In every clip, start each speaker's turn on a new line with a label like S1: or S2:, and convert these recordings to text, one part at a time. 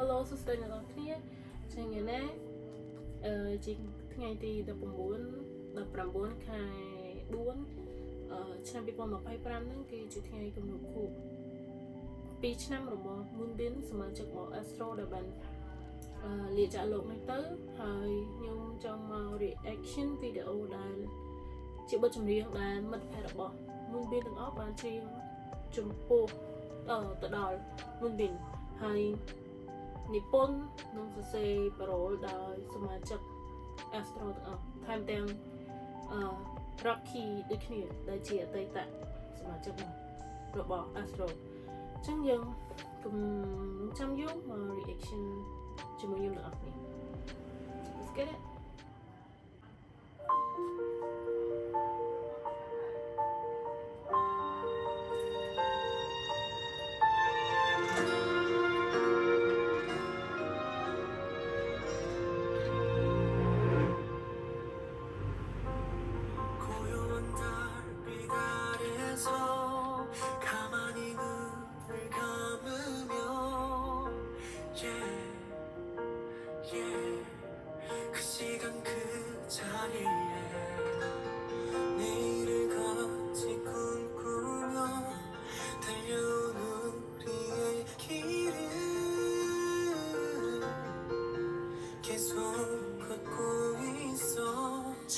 S1: Hello សួស្តីអ្នកនរគ្នាចឹងថ្ងៃនេះជាថ្ងៃទី19ខែ4ឆ្នាំ2025ហ្នឹងគឺជាថ្ងៃគម្រប់ខួប2ឆ្នាំរបស់ Moonbin សមាជិករបស់ Astro ដែលបានលាចាកលោកនេះទៅហើយខ្ញុំចង់មក reaction វីដេអូដែលជាបទចម្រៀងដែលមិត្តភ័ក្តិរបស់ Moonbin ទាំងអស់បានច្រៀងចំពោះទៅដល់ Moonbin ហើយនិពន្ធនិងសរសេរប៉ារ៉ូលដោយសមាជិក Astro ទាំងអស់ថែមទាំងRocky ដូចគ្នាដែលជាអតីតសមាជិករបស់ Astro អញ្ចឹងយើងកុំចាំយូរមក reaction ជាមួយខ្ញុំទាំងអស់គ្នា Let's get it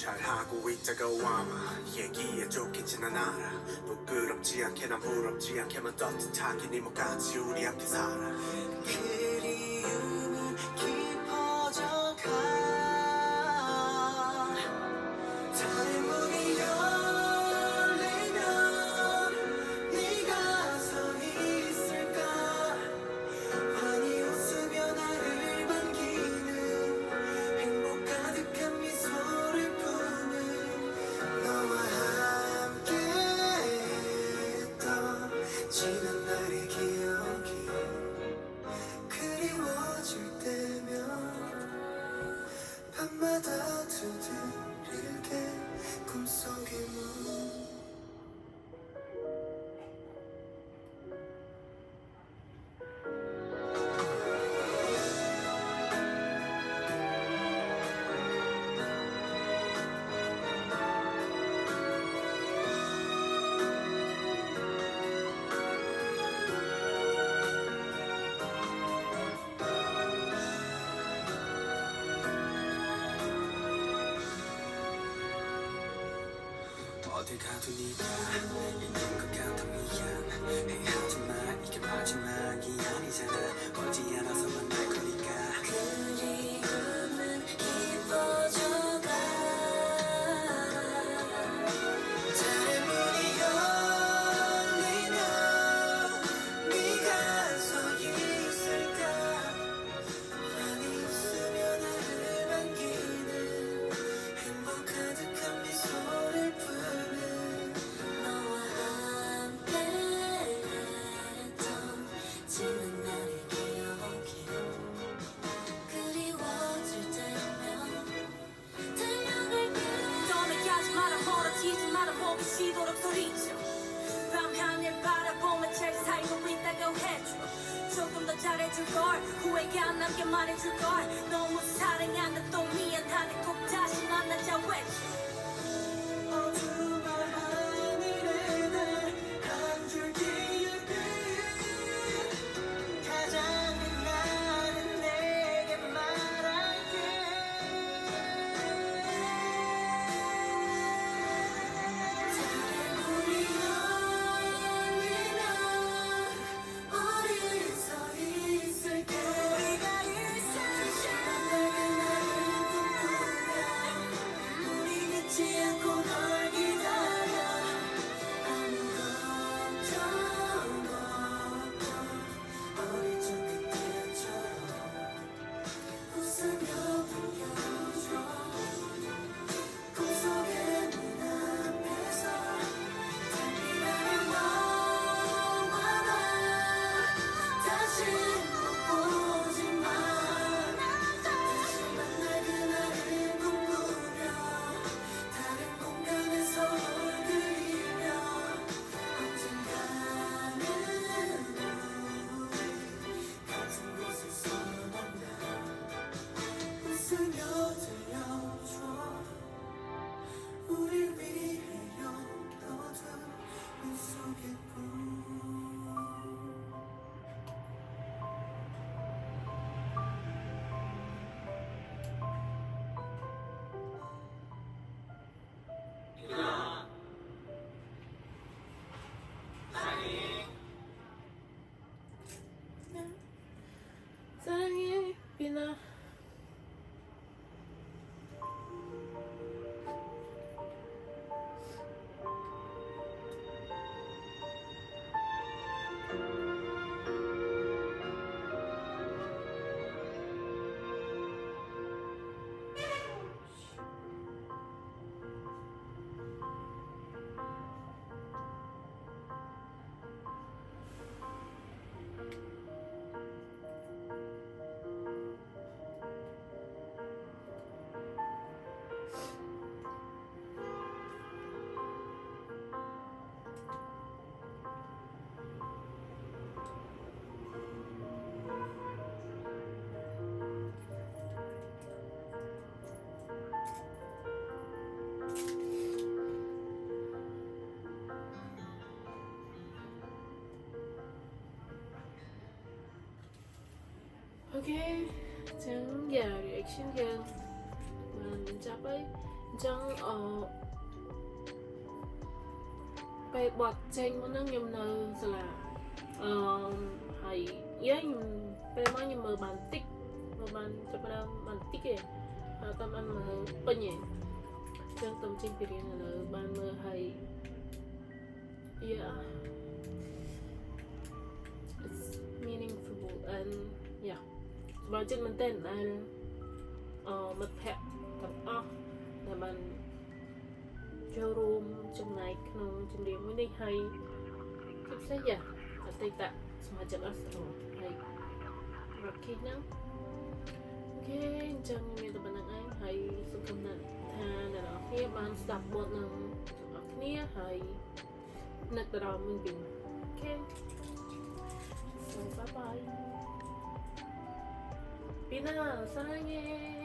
S2: 잘하고 있다고 아마 얘기해 좋겠지는 않아 부끄럽지 않게 난 부럽지 않게만 떳떳하게 네 몸까지 우리 함께 살아 그리움은 깊어져가 다른 문이 열리면 네가 서 있을까 환히 웃으며 나를 반기는 행복 가득한 미소를 너와 함께했던 지난 날의 기억이 그리워질 때면 밤마다 두드릴게 꿈속의 문 어딜 가도 네가 있는 것 같아 미안해 하지만 이게 마지막이 아니잖아 오지 않아서 만날 거니까 그리움은 깊어져가 다른 문이 열리면 네가 서 있을까 많이 웃으며 나를 반기는 행복 가득한 미소를 시도록 소리쳐 밤하늘 바라보며 잘 살고 있다고 해줘 조금 더 잘해줄걸 후회가 안 남게 말해줄걸 너무 사랑한다 또 미안하네 꼭 다시 만나자 외쳐 어두운 하늘에 날 한 줄기의 빛 가장 나는 내게 말할게 않고 널 기다려
S1: Pina Okay, chẳng giờ reaction dương mình chấp ấy chẳngไปบอกเจงมันนั่งยมเนอสละhay iya nhầmไปมาnhầm mở bàn tích mở bàn cho pada bàn tích ya atau man mở penye yang tom cing pirin là bàn mở hay yeah it's meaningful and yeah បើចិត្តមែនតើដែលមិត្តភ័ក្តិទាំងអស់ដែលបានចូលរួមចំណែកក្នុងចម្រៀងមួយនេះហើយពិសេសយ៉ាអតីតសមាជិក Astro ហើយ Rocky ហ្នឹងអូខេអញ្ចឹងមានតែប៉ុណ្្នឹងឯងហើយសង្ឃឹមថាអ្នកនរគ្នាបានស្ដាប់បទនឹងទាំងអស់គ្នាហើយនឹកទៅដល់មួយវិញអូខេ so bye bye Pina, 사랑해.